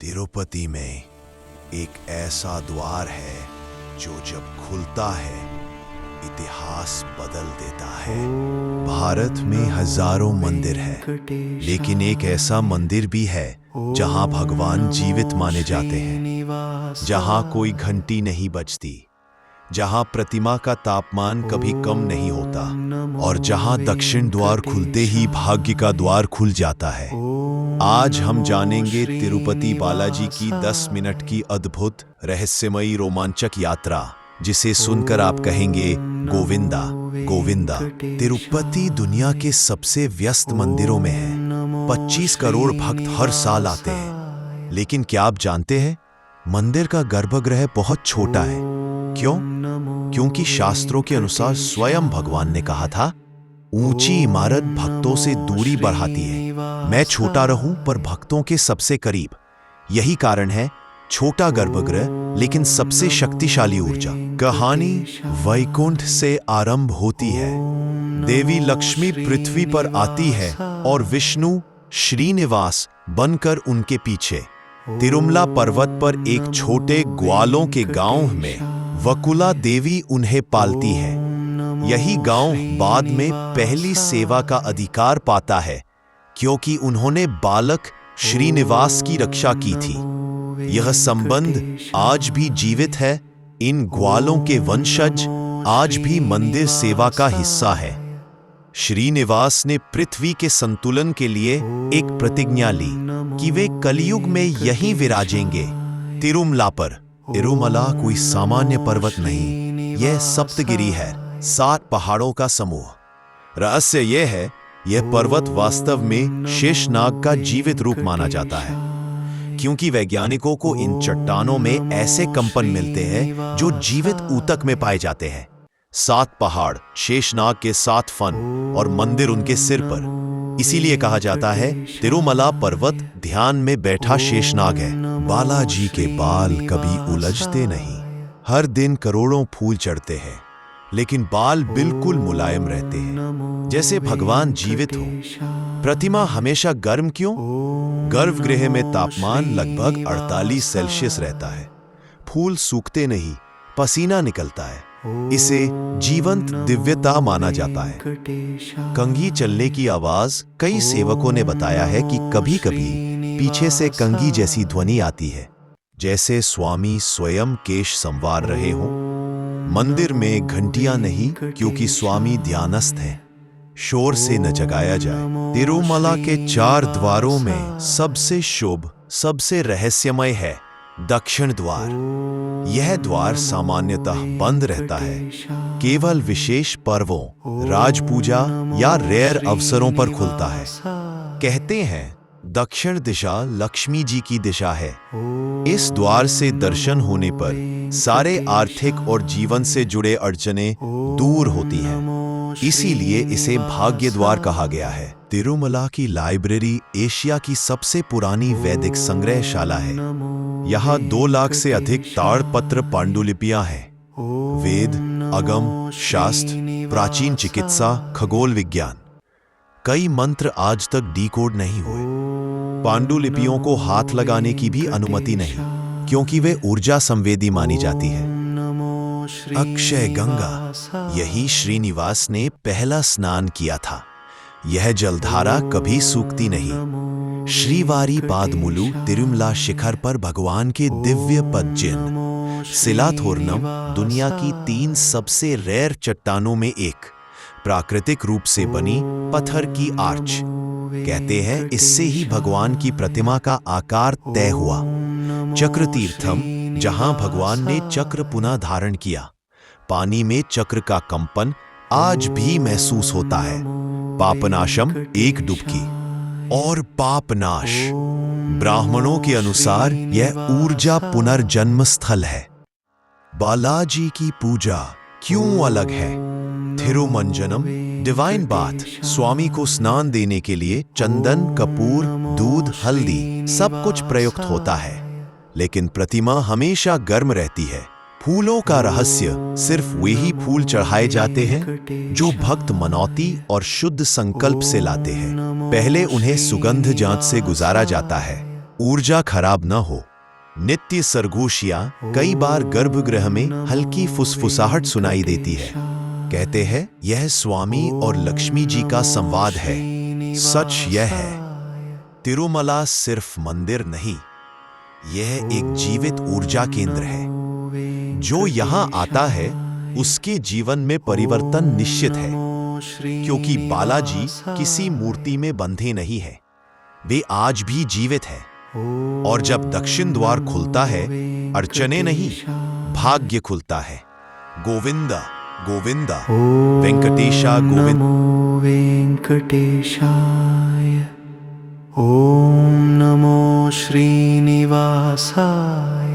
तिरुपति में एक ऐसा द्वार है जो जब खुलता है इतिहास बदल देता है। भारत में हजारों मंदिर है, लेकिन एक ऐसा मंदिर भी है जहां भगवान जीवित माने जाते हैं, जहां कोई घंटी नहीं बजती, जहां प्रतिमा का तापमान कभी कम नहीं होता और जहां दक्षिण द्वार खुलते ही भाग्य का द्वार खुल जाता है। आज हम जानेंगे तिरुपति बालाजी की 10 मिनट की अद्भुत रहस्यमयी रोमांचक यात्रा, जिसे सुनकर आप कहेंगे गोविंदा गोविंदा। तिरुपति दुनिया के सबसे व्यस्त मंदिरों में है। 25 करोड़ भक्त हर साल आते हैं, लेकिन क्या आप जानते हैं मंदिर का गर्भगृह बहुत छोटा है। क्यों? क्योंकि शास्त्रों के अनुसार स्वयं भगवान ने कहा था, ऊंची इमारत भक्तों से दूरी बढ़ाती है, मैं छोटा रहूं पर भक्तों के सबसे करीब। यही कारण है छोटा गर्भगृह लेकिन सबसे शक्तिशाली ऊर्जा। कहानी वैकुंठ से आरंभ होती है। देवी लक्ष्मी पृथ्वी पर आती है और विष्णु श्रीनिवास बनकर उनके पीछे। तिरुमला पर्वत पर एक छोटे ग्वालों के गांव में वकुला देवी उन्हें पालती है। यही गांव बाद में पहली सेवा का अधिकार पाता है, क्योंकि उन्होंने बालक श्रीनिवास की रक्षा की थी। यह संबंध आज भी जीवित है। इन ग्वालों के वंशज आज भी मंदिर सेवा का हिस्सा है। श्रीनिवास ने पृथ्वी के संतुलन के लिए एक प्रतिज्ञा ली कि वे कलयुग में यहीं विराजेंगे, तिरुमला पर। तिरुमला कोई सामान्य पर्वत नहीं, यह सप्तगिरी है, 7 पहाड़ों का समूह। रहस्य यह है, यह पर्वत वास्तव में शेषनाग का जीवित रूप माना जाता है, क्योंकि वैज्ञानिकों को इन चट्टानों में ऐसे कंपन मिलते हैं जो जीवित ऊतक में पाए जाते हैं। 7 पहाड़, शेषनाग के 7 फन और मंदिर उनके सिर पर। इसीलिए कहा जाता है तिरुमला पर्वत ध्यान में बैठा शेषनाग है। बालाजी के बाल कभी उलझते नहीं। हर दिन करोड़ों फूल चढ़ते हैं, लेकिन बाल बिल्कुल मुलायम रहते हैं, जैसे भगवान जीवित हो। प्रतिमा हमेशा गर्म क्यों? गर्भगृह में तापमान लगभग 48 सेल्सियस रहता है। फूल सूखते नहीं, पसीना निकलता है। इसे जीवंत दिव्यता माना जाता है। कंघी चलने की आवाज, कई सेवकों ने बताया है कि कभी-कभी पीछे से कंघी जैसी ध्वनि आती है, जैसे स्वामी स्वयं केश संवार रहे हों। मंदिर में घंटियां नहीं, क्योंकि स्वामी ध्यानस्थ हैं। शोर से न जगाया जाए। तिरुमला के 4 द्वारों में सबसे शुभ, सबसे रहस्यमय है दक्षिण द्वार। यह द्वार सामान्यतः बंद रहता है, केवल विशेष पर्वों, राज पूजा या रेयर अवसरों पर खुलता है। कहते हैं दक्षिण दिशा लक्ष्मी जी की दिशा है। इस द्वार से दर्शन होने पर सारे आर्थिक और जीवन से जुड़े अड़चनें दूर होती हैं। इसीलिए इसे भाग्य द्वार कहा गया है। तिरुमला की लाइब्रेरी एशिया की सबसे पुरानी वैदिक संग्रहशाला है। यहाँ 2 लाख से अधिक ताड़पत्र पांडुलिपियां हैं। वेद, अगम, शास्त्र, प्राचीन चिकित्सा, खगोल विज्ञान। कई मंत्र आज तक डिकोड नहीं हुए। पांडुलिपियों को हाथ लगाने की भी अनुमति नहीं, क्योंकि वे ऊर्जा संवेदी मानी जाती है। अक्षय गंगा, यही श्रीनिवास ने पहला स्नान किया था। यह जलधारा कभी सूखती नहीं। श्रीवारी पादमुलु तिरुमला शिखर पर भगवान के दिव्य पद चिन्ह। सिलाथोरनम दुनिया की 3 सबसे रेयर चट्टानों में एक, प्राकृतिक रूप से बनी पत्थर की आर्च। कहते हैं इससे ही भगवान की प्रतिमा का आकार तय हुआ। चक्र तीर्थम, जहां भगवान ने चक्र पुनः धारण किया। पानी में चक्र का कंपन आज भी महसूस होता है। पापनाशम, एक डुबकी और पापनाश। ब्राह्मणों के अनुसार यह ऊर्जा पुनर्जन्म स्थल है। बालाजी की पूजा क्यों अलग है? थिरुमंजनम, डिवाइन बाथ, स्वामी को स्नान देने के लिए चंदन, कपूर, दूध, हल्दी सब कुछ प्रयुक्त होता है, लेकिन प्रतिमा हमेशा गर्म रहती है। फूलों का रहस्य, सिर्फ वे ही फूल चढ़ाए जाते हैं जो भक्त मनौती और शुद्ध संकल्प से लाते हैं। पहले उन्हें सुगंध जांच से गुजारा जाता है, ऊर्जा खराब न हो। नित्य सरगोशियां कई बार गर्भगृह में हल्की फुसफुसाहट सुनाई देती है। कहते हैं यह स्वामी और लक्ष्मी जी का संवाद है। सच यह है, तिरुमला सिर्फ मंदिर नहीं, यह एक जीवित ऊर्जा केंद्र है। जो यहाँ आता है उसके जीवन में परिवर्तन निश्चित है, क्योंकि बालाजी किसी मूर्ति में बंधे नहीं है, वे आज भी जीवित है। और जब दक्षिण द्वार खुलता है, अर्चने नहीं, भाग्य खुलता है। गोविंदा गोविंदा वेंकटेशा गोविंद। वेंकटेशाय। ओम नमो श्रीनिवासाय।